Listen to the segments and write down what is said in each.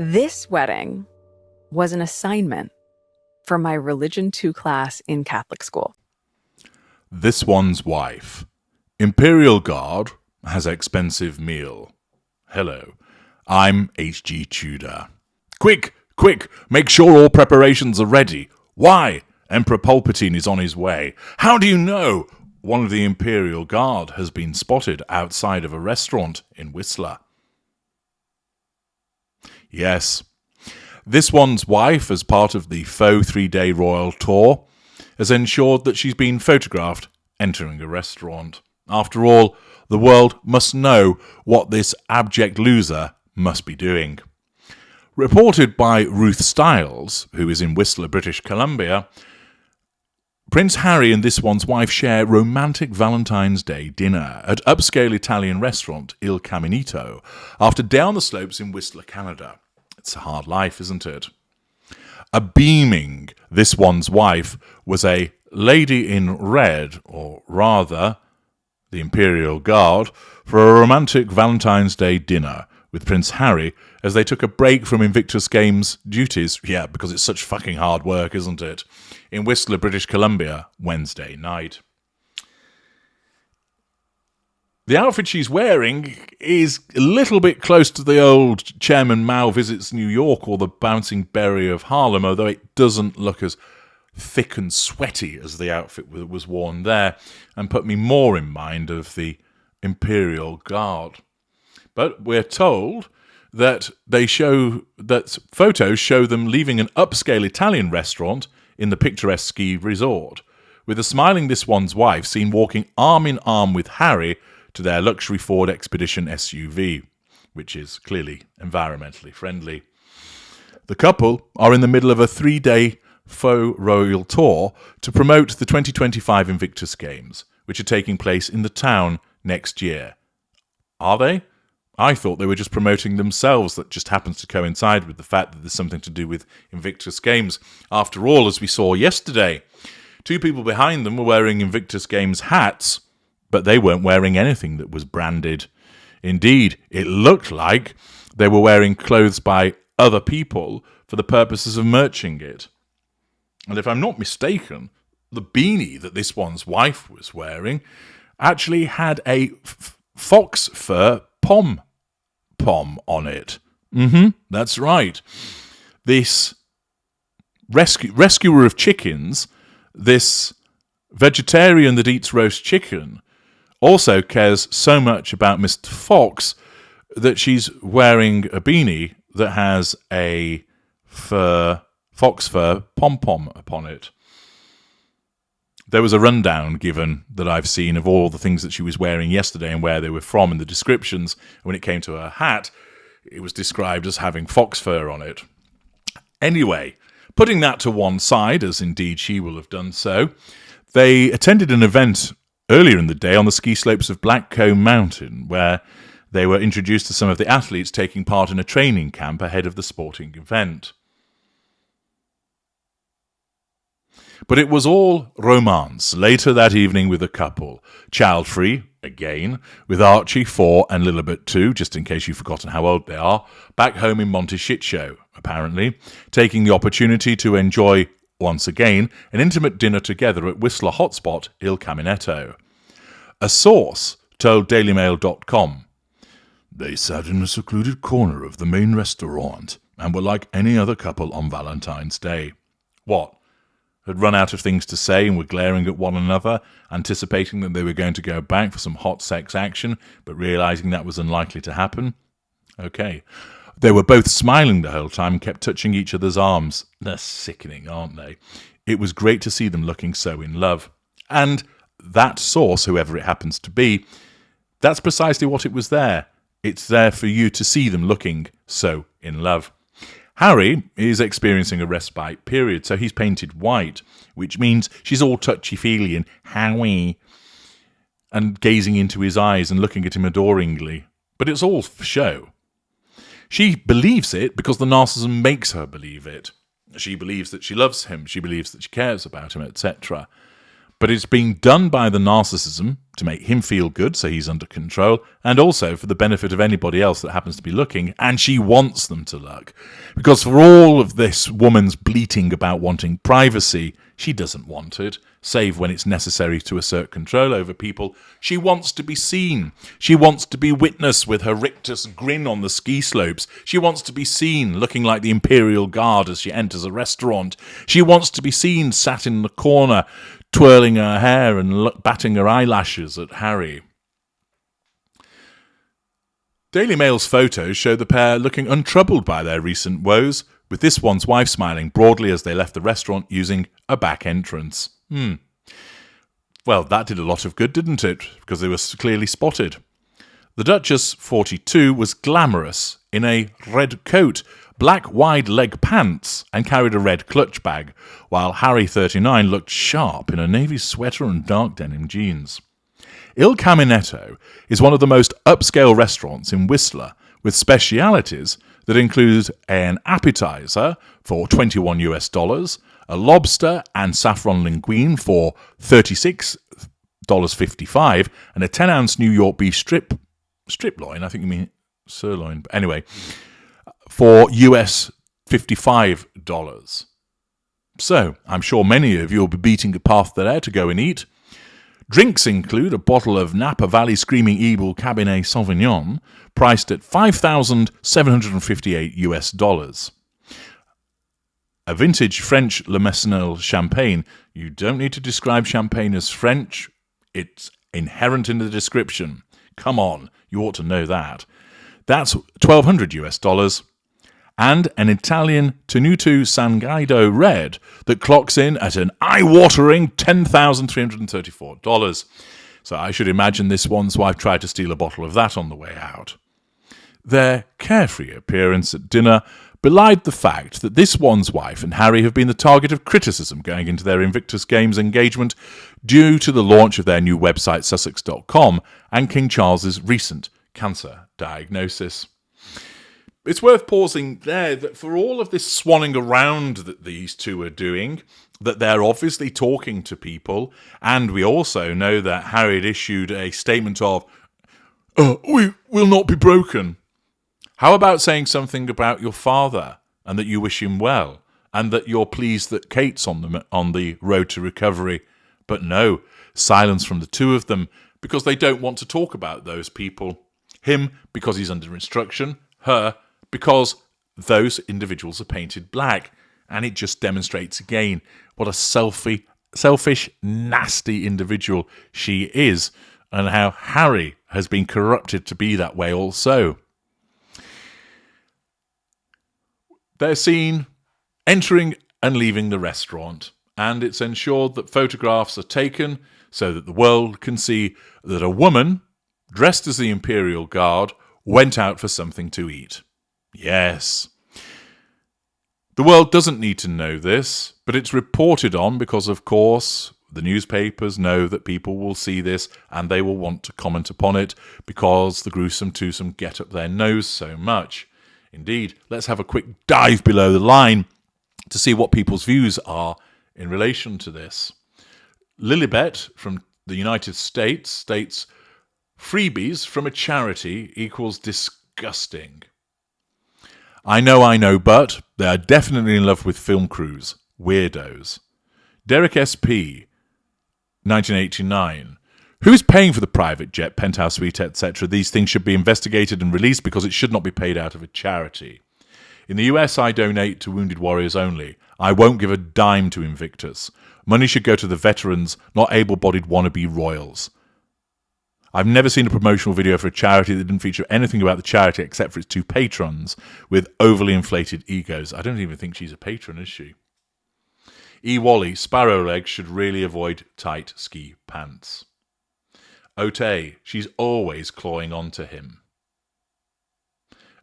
This wedding was an assignment for my Religion 2 class in Catholic school. This one's wife. Imperial Guard has expensive meal. Hello, I'm H.G. Tudor. Quick, make sure all preparations are ready. Why? Emperor Palpatine is on his way. How do you know? One of the Imperial Guard has been spotted outside of a restaurant in Whistler. Yes, this one's wife, as part of the faux 3-day royal tour, has ensured that she's been photographed entering a restaurant. After all, the world must know what this abject loser must be doing. Reported by Ruth Stiles, who is in Whistler, British Columbia, Prince Harry and this one's wife share romantic Valentine's Day dinner at upscale Italian restaurant Il Caminito after down the slopes in Whistler, Canada. It's a hard life, isn't it? A beaming this one's wife was a lady in red, or rather, the Imperial Guard, for a romantic Valentine's Day dinner with Prince Harry as they took a break from Invictus Games duties, yeah, because it's such fucking hard work, isn't it, in Whistler, British Columbia, Wednesday night. The outfit she's wearing is a little bit close to the old Chairman Mao Visits New York or the Bouncing Berry of Harlem, although it doesn't look as thick and sweaty as the outfit that was worn there, and put me more in mind of the Imperial Guard. But we're told that photos show them leaving an upscale Italian restaurant in the picturesque ski resort, with a smiling this one's wife seen walking arm in arm with Harry to their luxury Ford Expedition SUV, which is clearly environmentally friendly. The couple are in the middle of a 3-day faux royal tour to promote the 2025 Invictus Games, which are taking place in the town next year. Are they? I thought they were just promoting themselves. That just happens to coincide with the fact that there's something to do with Invictus Games. After all, as we saw yesterday, 2 people behind them were wearing Invictus Games hats, but they weren't wearing anything that was branded. Indeed, it looked like they were wearing clothes by other people for the purposes of merching it. And if I'm not mistaken, the beanie that this one's wife was wearing actually had a fox fur pom-pom on it. That's right. This rescuer of chickens, this vegetarian that eats roast chicken, also cares so much about Mr. Fox that she's wearing a beanie that has a fox fur pom-pom upon it. There was a rundown given that I've seen of all the things that she was wearing yesterday and where they were from in the descriptions. When it came to her hat, it was described as having fox fur on it. Anyway, putting that to one side, as indeed she will have done so, they attended an event earlier in the day on the ski slopes of Blackcomb Mountain, where they were introduced to some of the athletes taking part in a training camp ahead of the sporting event. But it was all romance later that evening with the couple, child-free, again, with Archie 4 and Lilibet 2, just in case you've forgotten how old they are, back home in Monte Shitshow, apparently, taking the opportunity to enjoy, once again, an intimate dinner together at Whistler hotspot Il Caminetto. A source told dailymail.com, "They sat in a secluded corner of the main restaurant and were like any other couple on Valentine's Day." What? Had run out of things to say and were glaring at one another, anticipating that they were going to go back for some hot sex action, but realising that was unlikely to happen? Okay. They were both smiling the whole time and kept touching each other's arms. They're sickening, aren't they? It was great to see them looking so in love. And that source, whoever it happens to be, that's precisely what it was there. It's there for you to see them looking so in love. Harry is experiencing a respite period, so he's painted white, which means she's all touchy-feely and Howie, and gazing into his eyes and looking at him adoringly. But it's all for show. She believes it because the narcissism makes her believe it. She believes that she loves him, she believes that she cares about him, etc. But it's being done by the narcissism to make him feel good, so he's under control, and also for the benefit of anybody else that happens to be looking, and she wants them to look. Because for all of this woman's bleating about wanting privacy, she doesn't want it, save when it's necessary to assert control over people. She wants to be seen. She wants to be witnessed with her rictus grin on the ski slopes. She wants to be seen looking like the Imperial Guard as she enters a restaurant. She wants to be seen sat in the corner, twirling her hair and batting her eyelashes at Harry. Daily Mail's photos show the pair looking untroubled by their recent woes, with this one's wife smiling broadly as they left the restaurant using a back entrance. Well, that did a lot of good, didn't it? Because they were clearly spotted. The Duchess, 42, was glamorous in a red coat, black wide leg pants, and carried a red clutch bag, while Harry, 39, looked sharp in a navy sweater and dark denim jeans. Il Caminetto is one of the most upscale restaurants in Whistler, with specialities that include an appetizer for $21, a lobster and saffron linguine for $36.55, and a 10-ounce New York beef strip loin, I think you mean sirloin, but anyway, for US $55. So, I'm sure many of you will be beating a path there to go and eat. Drinks include a bottle of Napa Valley Screaming Eagle Cabernet Sauvignon, priced at $5,758 US. A vintage French Le Mesnil champagne. You don't need to describe champagne as French. It's inherent in the description. Come on, you ought to know that. That's $1,200 US. And an Italian Tenuto Sangaido Red that clocks in at an eye-watering $10,334. So I should imagine this one's wife tried to steal a bottle of that on the way out. Their carefree appearance at dinner belied the fact that this one's wife and Harry have been the target of criticism going into their Invictus Games engagement due to the launch of their new website Sussex.com and King Charles's recent cancer diagnosis. It's worth pausing there that for all of this swanning around that these two are doing, that they're obviously talking to people, and we also know that Harry had issued a statement of, we will not be broken. How about saying something about your father, and that you wish him well, and that you're pleased that Kate's on the road to recovery? But no, silence from the two of them, because they don't want to talk about those people. Him, because he's under instruction, her, because those individuals are painted black. And it just demonstrates again what a selfish, nasty individual she is, and how Harry has been corrupted to be that way also. They're seen entering and leaving the restaurant, and it's ensured that photographs are taken so that the world can see that a woman, dressed as the Imperial Guard, went out for something to eat. Yes. The world doesn't need to know this, but it's reported on because, of course, the newspapers know that people will see this and they will want to comment upon it because the gruesome twosome get up their nose so much. Indeed, let's have a quick dive below the line to see what people's views are in relation to this. Lilibet from the United States states, freebies from a charity equals disgusting. I know, but they are definitely in love with film crews. Weirdos. Derek SP, 1989. Who's paying for the private jet, penthouse suite, etc.? These things should be investigated and released because it should not be paid out of a charity. In the US, I donate to Wounded Warriors only. I won't give a dime to Invictus. Money should go to the veterans, not able-bodied wannabe royals. I've never seen a promotional video for a charity that didn't feature anything about the charity except for its two patrons with overly inflated egos. I don't even think she's a patron, is she? E. Wally, Sparrow Legs should really avoid tight ski pants. Ote, she's always clawing onto him.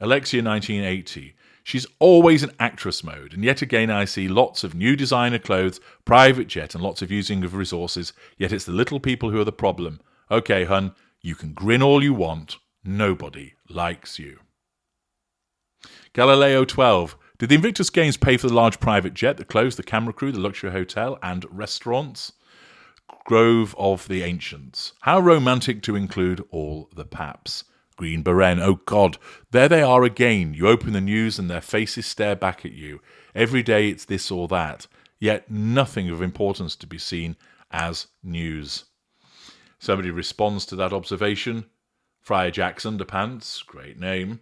Alexia, 1980, she's always in actress mode, and yet again I see lots of new designer clothes, private jet, and lots of using of resources, yet it's the little people who are the problem. Okay, hun, you can grin all you want. Nobody likes you. Galileo 12. Did the Invictus Games pay for the large private jet, the clothes, the camera crew, the luxury hotel, and restaurants? Grove of the Ancients. How romantic to include all the paps. Green Beren. Oh God, there they are again. You open the news and their faces stare back at you. Every day it's this or that, yet nothing of importance to be seen as news. Somebody responds to that observation. Friar Jack's Underpants, great name.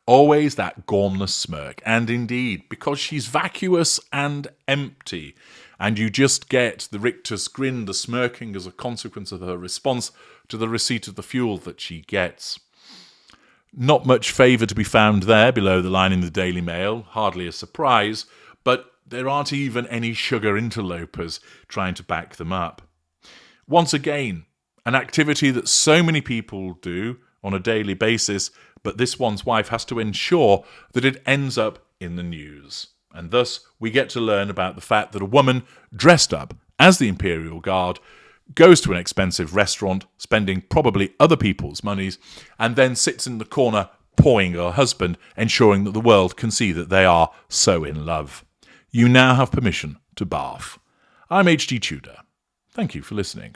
Always that gormless smirk. And indeed, because she's vacuous and empty, and you just get the rictus grin, the smirking as a consequence of her response to the receipt of the fuel that she gets. Not much favour to be found there below the line in the Daily Mail, hardly a surprise, but there aren't even any sugar interlopers trying to back them up. Once again, an activity that so many people do on a daily basis, but this one's wife has to ensure that it ends up in the news. And thus, we get to learn about the fact that a woman dressed up as the Imperial Guard goes to an expensive restaurant, spending probably other people's monies, and then sits in the corner pawing her husband, ensuring that the world can see that they are so in love. You now have permission to barf. I'm H.G. Tudor. Thank you for listening.